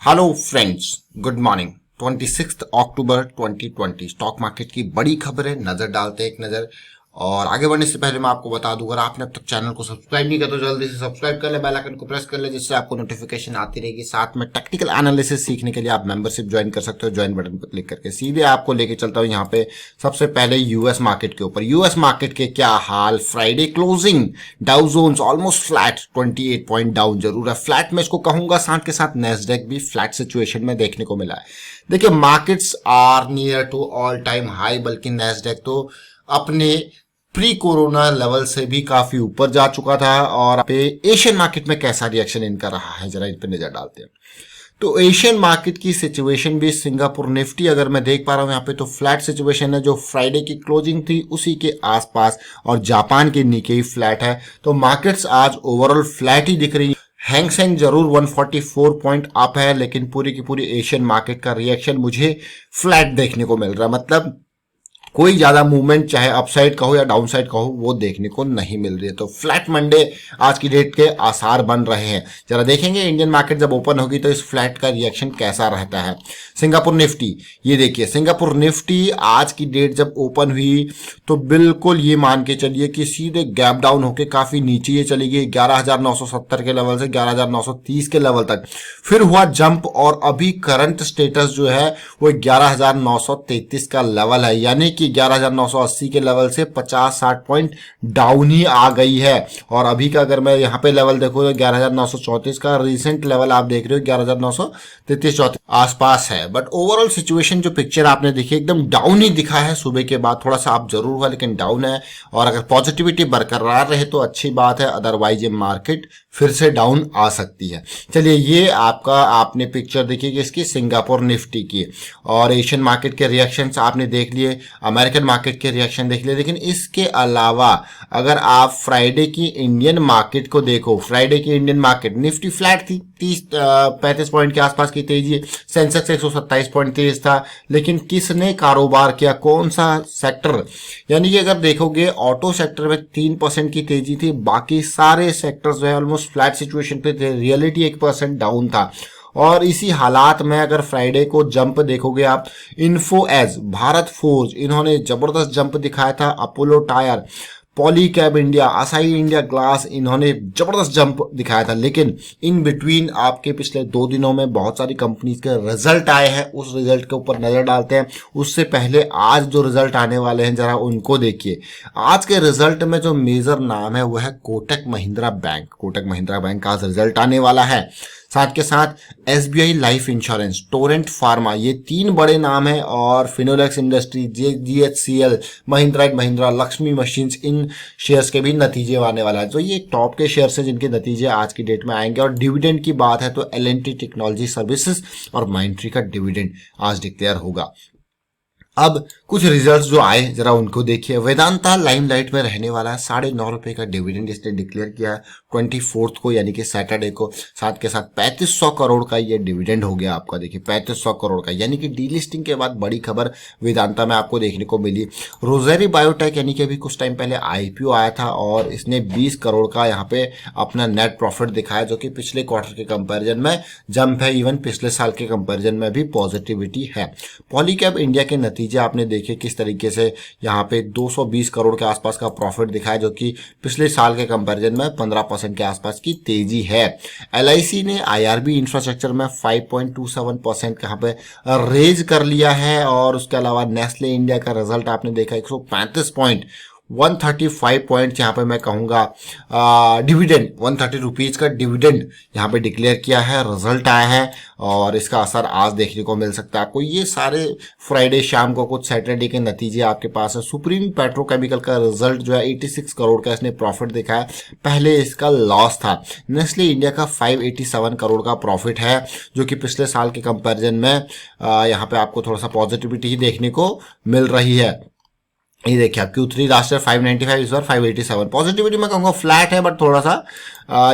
Hello friends, good morning. 26 अक्टूबर 2020 stock market की बड़ी खबर है, नजर डालते हैं एक नजर। और आगे बढ़ने से पहले मैं आपको बता दूं, अगर आपने अब तक चैनल को सब्सक्राइब नहीं किया तो जल्दी से सब्सक्राइब कर ले, बेल आइकन को प्रेस कर ले, जिससे आपको नोटिफिकेशन आती रहेगी। साथ में टेक्निकल एनालिसिस सीखने के लिए आप मेंबरशिप ज्वाइन कर सकते हो। ज्वाइन बटन पर क्लिक करके सीधे आपको लेके चलता हूं यहाँ पे सबसे पहले यूएस मार्केट के ऊपर। यूएस मार्केट के क्या हाल, Friday closing Dow Jones almost flat, 28 point down जरूर है, फ्लैट में इसको कहूंगा। साथ के साथ नेस्डेक भी फ्लैट सिचुएशन में देखने को मिला है। देखिए, markets are near to all time high, बल्कि नेस्डेक तो अपने प्री कोरोना लेवल से भी काफी ऊपर जा चुका था। और पे एशियन मार्केट में कैसा रिएक्शन इनका रहा है, जरा इन पर नजर डालते हैं। तो एशियन मार्केट की सिचुएशन भी, सिंगापुर निफ्टी अगर मैं देख पा रहा हूं यहाँ पे, तो फ्लैट सिचुएशन है, जो फ्राइडे की क्लोजिंग थी उसी के आसपास। और जापान के निकेई फ्लैट है। तो मार्केट्स आज ओवरऑल फ्लैट ही दिख रही है। हैंग सेंग जरूर 144 पॉइंट अप है, लेकिन पूरी की पूरी एशियन मार्केट का रिएक्शन मुझे फ्लैट देखने को मिल रहा है। मतलब कोई ज्यादा मूवमेंट, चाहे अपसाइड कहो या डाउनसाइड कहो, वो देखने को नहीं मिल रही है। तो फ्लैट मंडे आज की डेट के आसार बन रहे हैं। जरा देखेंगे इंडियन मार्केट जब ओपन होगी तो इस फ्लैट का रिएक्शन कैसा रहता है। सिंगापुर निफ्टी, ये देखिए, सिंगापुर निफ्टी आज की डेट जब ओपन हुई तो बिल्कुल ये मान के चलिए कि सीधे गैप डाउन होके काफी नीचे ये चली गई, 11,970 के लेवल से 11,930 के लेवल तक। फिर हुआ जंप और अभी करंट स्टेटस जो है वो 11,933 का लेवल है, यानी कि 11,980 के लेवल से 50-60 पॉइंट डाउन ही आ गई है। और अभी का अगर मैं यहाँ पे लेवल देखो तो 11,934 का रिसेंट लेवल आप देख रहे हो, 11,933-34 आसपास है। बट ओवरऑल सिचुएशन जो पिक्चर आपने देखी एकदम डाउन ही दिखा है। सुबह के बाद थोड़ा सा आप जरूर हुआ, लेकिन डाउन है। और अगर पॉजिटिविटी बरकरार रहे तो अच्छी बात है, अदरवाइज ये मार्केट फिर से डाउन आ सकती है। चलिए, ये आपने पिक्चर देखी कि इसकी सिंगापुर निफ्टी की। और एशियन मार्केट के रिएक्शंस आपने देख लिए, अमेरिकन मार्केट के रिएक्शन देख लिए। लेकिन इसके अलावा अगर आप फ्राइडे की इंडियन मार्केट को देखो, फ्राइडे की इंडियन मार्केट निफ्टी फ्लैट थी, 35 पॉइंट के आसपास की तेजी, सेंसेक्स 127 पॉइंट तेज था। लेकिन किसने कारोबार किया, कौन सा सेक्टर? यानी कि अगर देखोगे ऑटो सेक्टर में 3% की तेजी थी, बाकी सारे सेक्टर्स जो है ऑलमोस्ट फ्लैट सिचुएशन पे थे। रियलिटी 1% डाउन था। और इसी हालात में अगर फ्राइडे को जंप देखोगे आप, इन्फो एज, भारत फोर्ज, इन्होंने जबरदस्त जंप दिखाया था। Apollo tyre, poly cab India, acai India glass, इन्होंने जबरदस्त जंप दिखाया था। लेकिन इन बिटवीन आपके पिछले 2 दिनों में बहुत सारी कंपनीज के रिजल्ट आए हैं, उस रिजल्ट के ऊपर नजर डालते हैं। उससे पहले आज जो रिजल्ट आने वाले हैं जरा उनको देखिए। आज के रिजल्ट में जो मेजर नाम है वो है कोटक महिंद्रा बैंक। कोटक महिंद्रा बैंक का आज रिजल्ट आने वाला है। साथ के साथ SBI life insurance, Torrent pharma, ये 3 बड़े नाम हैं। और Finolex industry, GHCL, Mahindra and Mahindra, Lakshmi machines, in shares के भी नतीजे आने वाला है। तो ये टॉप के शेयर्स हैं जिनके नतीजे आज की डेट में आएंगे। और डिविडेंड की बात है तो एलएनटी टेक्नोलॉजी सर्विसेज और माइंट्री का डिविडेंड आज डिक्लेयर होगा। अब कुछ रिजल्ट्स जो आए जरा उनको देखिए। वेदांता लाइमलाइट में रहने वाला है, 9.5 रुपए का डिविडेंड इसने डिक्लेयर किया है 24 को, यानी कि सैटरडे को। साथ के साथ 3500 करोड़ का ये डिविडेंड हो गया आपका। देखिए 3500 करोड़ का, यानी कि डीलिस्टिंग के बाद बड़ी खबर वेदांता में आपको देखने को मिली। रोजेरी बायोटेक, यानी कि अभी कुछ टाइम पहले आईपीओ आया था और इसने 20 करोड़ का यहाँ पे अपना नेट प्रॉफिट दिखाया, जो कि पिछले क्वार्टर के कंपेरिजन में जंप है। इवन पिछले साल के कंपेरिजन में भी पॉजिटिविटी है। पॉलीकैब इंडिया के नतीजे आपने देखे किस तरीके से, यहाँ पे 220 करोड़ के आसपास का प्रॉफिट दिखाया, जो कि पिछले साल के कंपैरिजन में 15% के आसपास की तेजी है। एलआईसी ने आईआरबी इंफ्रास्ट्रक्चर में 5.27% यहाँ पे रेज कर लिया है। और उसके अलावा नेस्ले इंडिया का रिजल्ट आपने देखा, 135 पॉइंट, 135 पॉइंट यहाँ पे मैं कहूंगा डिविडेंड, 130 रुपीज का डिविडेंड यहाँ पे डिक्लेयर किया है, रिजल्ट आया है। और इसका असर आज देखने को मिल सकता है आपको। ये सारे फ्राइडे शाम को, कुछ सैटरडे के नतीजे आपके पास है। सुप्रीम पेट्रोकेमिकल का रिजल्ट जो है 86 करोड़ का इसने प्रॉफिट दिखाया, पहले इसका लॉस था। नेस्ले इंडिया का 587 करोड़ का प्रॉफिट है, जो कि पिछले साल के कंपेरिजन में यहाँ पे आपको थोड़ा सा पॉजिटिविटी ही देखने को मिल रही है। ये देखिए आप Q3 लास्ट ईयर 595, इस बार 587। पॉजिटिविटी मैं कहूँगा फ्लैट है, बट थोड़ा सा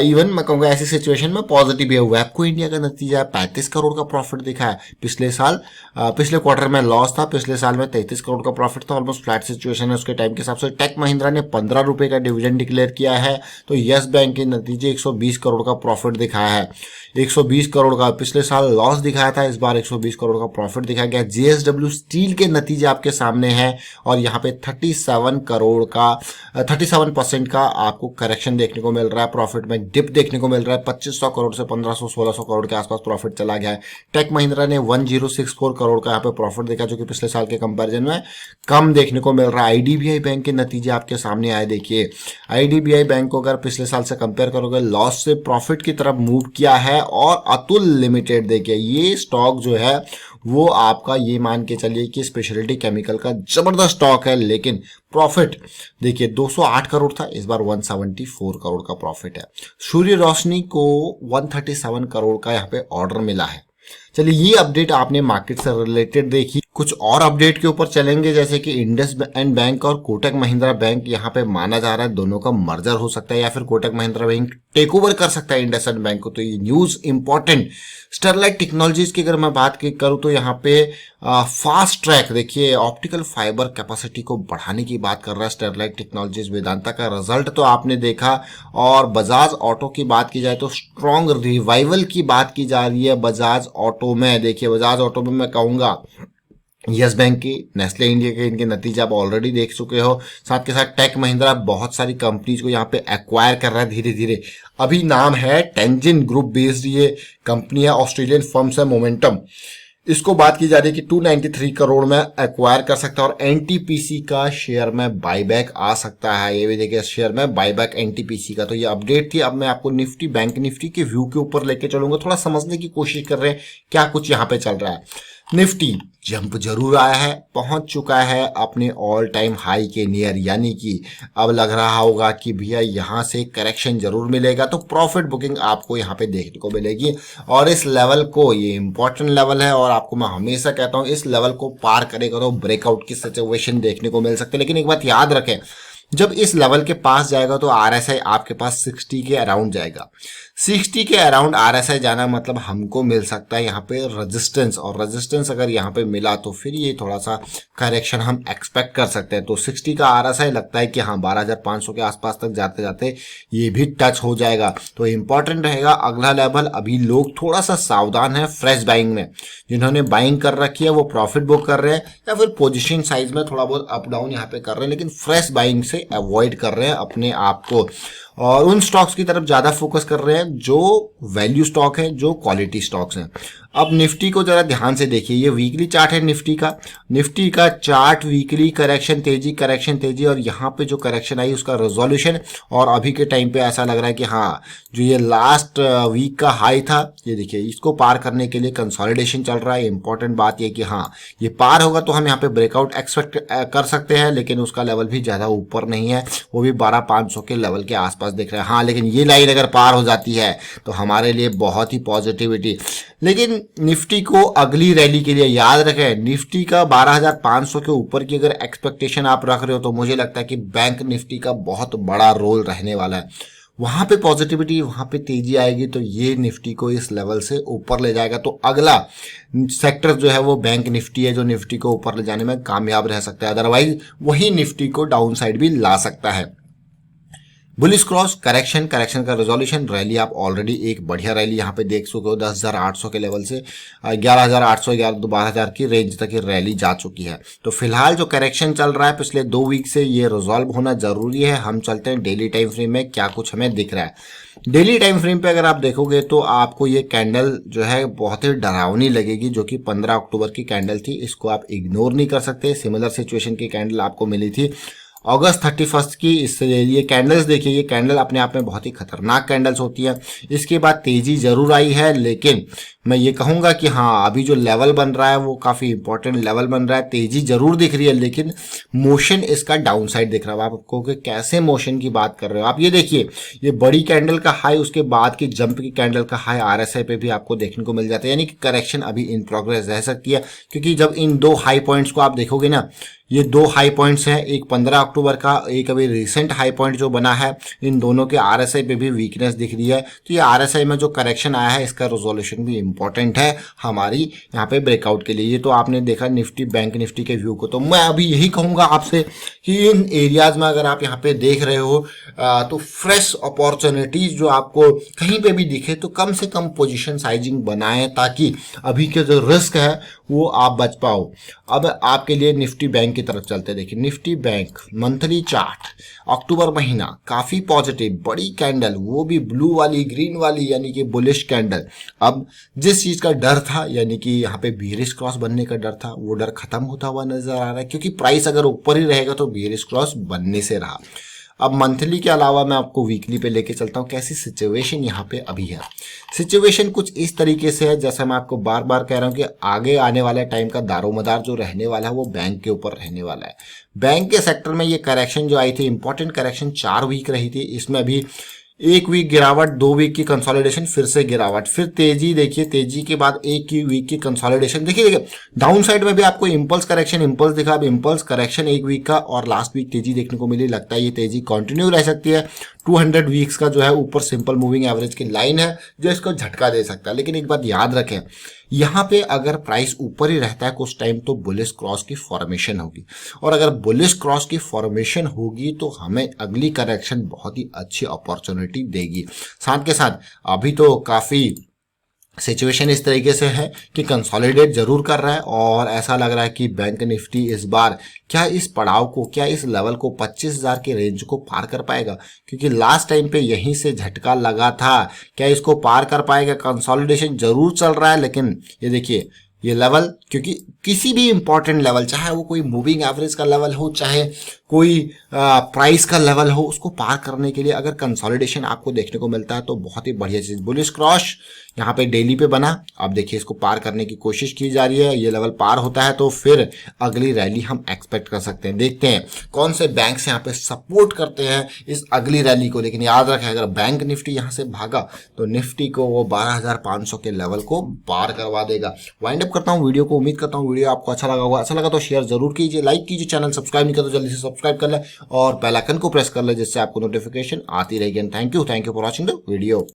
इवन मैं कहूँगा ऐसी सिचुएशन में पॉजिटिव है। वैबको इंडिया का नतीजा है 35 करोड़ का प्रॉफिट दिखा है। पिछले साल पिछले क्वार्टर में लॉस था, पिछले साल में 33 करोड़ का प्रॉफिट था, ऑलमोस्ट फ्लैट सिचुएशन है उसके टाइम के हिसाब से। टेक महिंद्रा ने 15 रुपए का डिविडेंड डिक्लेयर किया है। तो यस बैंक के नतीजे 120 करोड़ का प्रॉफिट दिखाया है। 120 करोड़ का पिछले साल लॉस दिखाया था, इस बार 120 करोड़ का प्रॉफिट दिखाया गया। JSW स्टील के नतीजे आपके सामने हैं और यहाँ पे 37 करोड़ का 37% का आपको करेक्शन देखने को मिल रहा है। प्रॉफिट में डिप देखने को मिल रहा है। 2500 करोड़ से 1500-1600 करोड़ के आसपास प्रॉफिट चला गया है। टेक महिंद्रा ने 1064 करोड़ का यहाँ पे प्रॉफिट देखा, जो कि पिछले साल के कंपैरिजन में कम देखने को मिल रहा है। IDBI बैंक के नतीजे आपके सामने आए। देखिए IDBI बैंक को अगर पिछले साल से कंपेयर करोगे, लॉस से प्रॉफिट की तरफ मूव किया है। और अतुल लिमिटेड देखिए, ये स्टॉक जो है वो आपका ये मान के चलिए कि स्पेशलिटी केमिकल का जबरदस्त स्टॉक है, लेकिन प्रॉफिट देखिए 208 करोड़ था, इस बार 174 करोड़ का प्रॉफिट है। सूर्य रोशनी को 137 करोड़ का यहाँ पे ऑर्डर मिला है। चलिए ये अपडेट आपने मार्केट से रिलेटेड देखी। कुछ और अपडेट के ऊपर चलेंगे, जैसे कि इंडसइंड बैंक और कोटक महिंद्रा बैंक यहाँ पे माना जा रहा है दोनों का मर्जर हो सकता है, या फिर Kotak Mahindra bank take over कर सकता है इंडसइंड बैंक को। तो ये न्यूज इंपॉर्टेंट। स्टरलाइट टेक्नोलॉजीज की अगर मैं बात करूं तो यहाँ पे फास्ट ट्रैक देखिए ऑप्टिकल फाइबर कैपेसिटी को बढ़ाने की बात कर रहा है स्टरलाइट टेक्नोलॉजीज। वेदांता का रिजल्ट तो आपने देखा। और बजाज ऑटो की बात की जाए तो स्ट्रॉन्ग रिवाइवल की बात की जा रही है बजाज ऑटो में। देखिए बजाज ऑटो में मैं कहूंगा यस बैंक की, नेस्ले इंडिया के इनके नतीजे आप ऑलरेडी देख चुके हो। साथ के साथ टेक महिंद्रा बहुत सारी कंपनीज को यहाँ पे एक्वायर कर रहा है धीरे धीरे। अभी नाम है टेंजिन ग्रुप बेस्ड ये कंपनी है, ऑस्ट्रेलियन फर्म्स है मोमेंटम। इसको बात की जा रही है कि 293 करोड़ में एक्वायर कर सकता है और NTPC का शेयर में बाईबैक आ सकता है। ये भी देखिए शेयर में बाईबैक NTPC का। तो ये अपडेट थी। अब मैं आपको निफ्टी बैंक निफ्टी के व्यू के ऊपर लेके चलूंगा, थोड़ा समझने की कोशिश कर रहे हैं क्या कुछ यहाँ पे चल रहा है। निफ्टी जंप जरूर आया है, पहुंच चुका है अपने ऑल टाइम हाई के नियर, यानी कि अब लग रहा होगा कि भैया यहां से करेक्शन जरूर मिलेगा। तो प्रॉफिट बुकिंग आपको यहां पे देखने को मिलेगी और इस लेवल को, ये इंपॉर्टेंट लेवल है और आपको मैं हमेशा कहता हूं इस लेवल को पार करेगा तो ब्रेकआउट की सिचुएशन देखने को मिल सकती है। लेकिन एक बात याद रखें, जब इस लेवल के पास जाएगा तो RSI आपके पास 60 के अराउंड जाएगा। 60 के अराउंड RSI जाना मतलब हमको मिल सकता है यहाँ पे रेजिस्टेंस, और रेजिस्टेंस अगर यहाँ पे मिला तो फिर ये थोड़ा सा करेक्शन हम एक्सपेक्ट कर सकते हैं। तो 60 का RSI लगता है कि हाँ 12,500 के आसपास तक जाते जाते ये भी टच हो जाएगा। तो इंपॉर्टेंट रहेगा अगला लेवल। अभी लोग थोड़ा सा सावधान है फ्रेश बाइंग में, जिन्होंने बाइंग कर रखी है वो प्रॉफिट बुक कर रहे हैं या फिर पोजिशन साइज में थोड़ा बहुत अप डाउन यहाँ पे कर रहे हैं, लेकिन फ्रेश बाइंग से अवॉइड कर रहे हैं अपने आप को और उन स्टॉक्स की तरफ ज्यादा फोकस कर रहे हैं जो वैल्यू स्टॉक है, जो क्वालिटी स्टॉक्स हैं। अब निफ्टी को जरा ध्यान से देखिए, ये वीकली चार्ट है निफ्टी का चार्ट वीकली करेक्शन तेजी और यहाँ पे जो करेक्शन आई उसका रेजोल्यूशन, और अभी के टाइम पे ऐसा लग रहा है कि हाँ जो ये लास्ट वीक का हाई था ये देखिए इसको पार करने के लिए कंसोलिडेशन चल रहा है। इंपॉर्टेंट बात ये कि हाँ ये पार होगा तो हम यहाँ पे ब्रेकआउट एक्सपेक्ट कर सकते हैं, लेकिन उसका लेवल भी ज्यादा ऊपर नहीं है, वो भी 12,500 के लेवल के आसपास दिख रहा है। हाँ लेकिन ये लाइन अगर पार हो जाती है तो हमारे लिए बहुत ही पॉजिटिविटी। लेकिन निफ्टी को अगली रैली के लिए याद रखें, निफ्टी का 12,500 के ऊपर की अगर एक्सपेक्टेशन आप रख रहे हो तो मुझे लगता है कि बैंक निफ्टी का बहुत बड़ा रोल रहने वाला है। वहां पे पॉजिटिविटी, वहां पे तेजी आएगी तो ये निफ्टी को इस लेवल से ऊपर ले जाएगा। तो अगला सेक्टर जो है वो बैंक निफ्टी है, जो निफ्टी को ऊपर ले जाने में कामयाब रह सकता है, अदरवाइज वही निफ्टी को डाउन साइड भी ला सकता है। बुलिश क्रॉस करेक्शन का रेजोल्यूशन रैली आप ऑलरेडी एक बढ़िया रैली यहाँ पे देख चुके हो 10,800 के लेवल से 11,800 12,000 की रेंज तक ये रैली जा चुकी है। तो फिलहाल जो करेक्शन चल रहा है पिछले 2 वीक से ये रिजॉल्व होना जरूरी है। हम चलते हैं डेली टाइम फ्रेम में क्या कुछ हमें दिख रहा है। डेली टाइम फ्रेम पे अगर आप देखोगे तो आपको ये कैंडल जो है बहुत ही डरावनी लगेगी, जो कि 15 अक्टूबर की कैंडल थी, इसको आप इग्नोर नहीं कर सकते। सिमिलर सिचुएशन की कैंडल आपको मिली थी अगस्त 31 की। इससे ये कैंडल्स देखिए, ये कैंडल अपने आप में बहुत ही खतरनाक कैंडल्स होती है। इसके बाद तेजी जरूर आई है, लेकिन मैं ये कहूंगा कि हाँ अभी जो लेवल बन रहा है वो काफी इंपॉर्टेंट लेवल बन रहा है। तेजी जरूर दिख रही है लेकिन मोशन इसका डाउन साइड दिख रहा है। आपको कि कैसे मोशन की बात कर रहे हो आप, ये देखिए ये बड़ी कैंडल का हाई, उसके बाद की जंप की कैंडल का हाई RSI पे भी आपको देखने को मिल जाता है, यानी कि करेक्शन अभी इन प्रोग्रेस रह सकती है। क्योंकि जब इन 2 हाई पॉइंट्स को आप देखोगे ना, ये दो हाई पॉइंट्स हैं, एक 15 अक्टूबर का, एक अभी रिसेंट हाई पॉइंट जो बना है। इन दोनों के आरएसआई पे भी वीकनेस दिख रही है। तो ये आरएसआई में जो करेक्शन आया है इसका रिजोल्यूशन भी इंपॉर्टेंट है हमारी यहाँ पे ब्रेकआउट के लिए। ये तो आपने देखा निफ्टी बैंक निफ्टी के व्यू को। तो मैं अभी यही कहूंगा आपसे कि इन एरियाज में अगर आप यहाँ पे देख रहे हो तो फ्रेश अपॉर्चुनिटीज जो आपको कहीं पे भी दिखे तो कम से कम पोजीशन साइजिंग बनाएं, ताकि अभी के जो रिस्क है वो आप बच पाओ। अब आपके लिए निफ्टी बैंक की तरफ चलते। देखिए निफ्टी बैंक मंथली चार्ट अक्टूबर महीना काफी पॉजिटिव, बड़ी कैंडल, वो भी ब्लू वाली ग्रीन वाली यानी कि बुलिश कैंडल। अब जिस चीज का डर था यानी कि यहाँ पे बियरिश क्रॉस बनने का डर था, वो डर खत्म होता हुआ नजर आ रहा है, क्योंकि प्राइस अगर ऊपर ही रहेगा तो बियरिश क्रॉस बनने से रहा। अब मंथली के अलावा मैं आपको वीकली पे लेके चलता हूँ कैसी सिचुएशन यहाँ पे अभी है। सिचुएशन कुछ इस तरीके से है, जैसा मैं आपको बार बार कह रहा हूँ कि आगे आने वाले टाइम का दारोमदार जो रहने वाला है वो बैंक के ऊपर रहने वाला है। बैंक के सेक्टर में ये करेक्शन जो आई थी, इंपॉर्टेंट करेक्शन 4 वीक रही थी, इसमें भी 1 वीक गिरावट, 2 वीक की कंसोलिडेशन, फिर से गिरावट, फिर तेजी। देखिए तेजी के बाद 1 वीक की कंसोलिडेशन। देखिए डाउन साइड में भी आपको इंपल्स करेक्शन, इंपल्स दिखा, अब इंपल्स करेक्शन 1 वीक का और लास्ट वीक तेजी देखने को मिली। लगता है ये तेजी कंटिन्यू रह सकती है। 200 वीक्स का जो है ऊपर सिंपल मूविंग एवरेज की लाइन है जो इसको झटका दे सकता है। लेकिन एक बात याद रखें, यहाँ पे अगर प्राइस ऊपर ही रहता है कुछ टाइम तो बुलिश क्रॉस की फॉर्मेशन होगी, और अगर बुलिश क्रॉस की फॉर्मेशन होगी तो हमें अगली करेक्शन बहुत ही अच्छी अपॉर्चुनिटी देगी। साथ के साथ अभी तो काफी सिचुएशन इस तरीके से है कि कंसोलिडेट जरूर कर रहा है, और ऐसा लग रहा है कि बैंक निफ्टी इस बार क्या इस पड़ाव को, क्या इस लेवल को 25,000 के रेंज को पार कर पाएगा, क्योंकि लास्ट टाइम पे यहीं से झटका लगा था। क्या इसको पार कर पाएगा? कंसोलिडेशन जरूर चल रहा है, लेकिन ये देखिए ये लेवल, क्योंकि किसी भी इंपॉर्टेंट लेवल, चाहे वो कोई मूविंग एवरेज का लेवल हो, चाहे कोई प्राइस का लेवल हो, उसको पार करने के लिए अगर कंसोलिडेशन आपको देखने को मिलता है तो बहुत ही बढ़िया चीज। बुलिश क्रॉस यहाँ पे डेली पे बना, अब देखिए इसको पार करने की कोशिश की जा रही है। ये लेवल पार होता है तो फिर अगली रैली हम एक्सपेक्ट कर सकते हैं। देखते हैं कौन से बैंक्स यहाँ पे सपोर्ट करते हैं इस अगली रैली को। लेकिन याद रखें अगर बैंक निफ्टी यहाँ से भागा तो निफ्टी को वो 12,500 के लेवल को पार करवा देगा। वाइंड अप करता हूँ वीडियो को। उम्मीद करता हूँ वीडियो आपको अच्छा लगा होगा। अच्छा लगा तो शेयर जरूर कीजिए, लाइक कीजिए, चैनल सब्सक्राइब नहीं कर तो जल्दी से सब्सक्राइब कर ले और बेल आइकन को प्रेस कर ले, जिससे आपको नोटिफिकेशन आती रहेगी। Thank you for watching the video.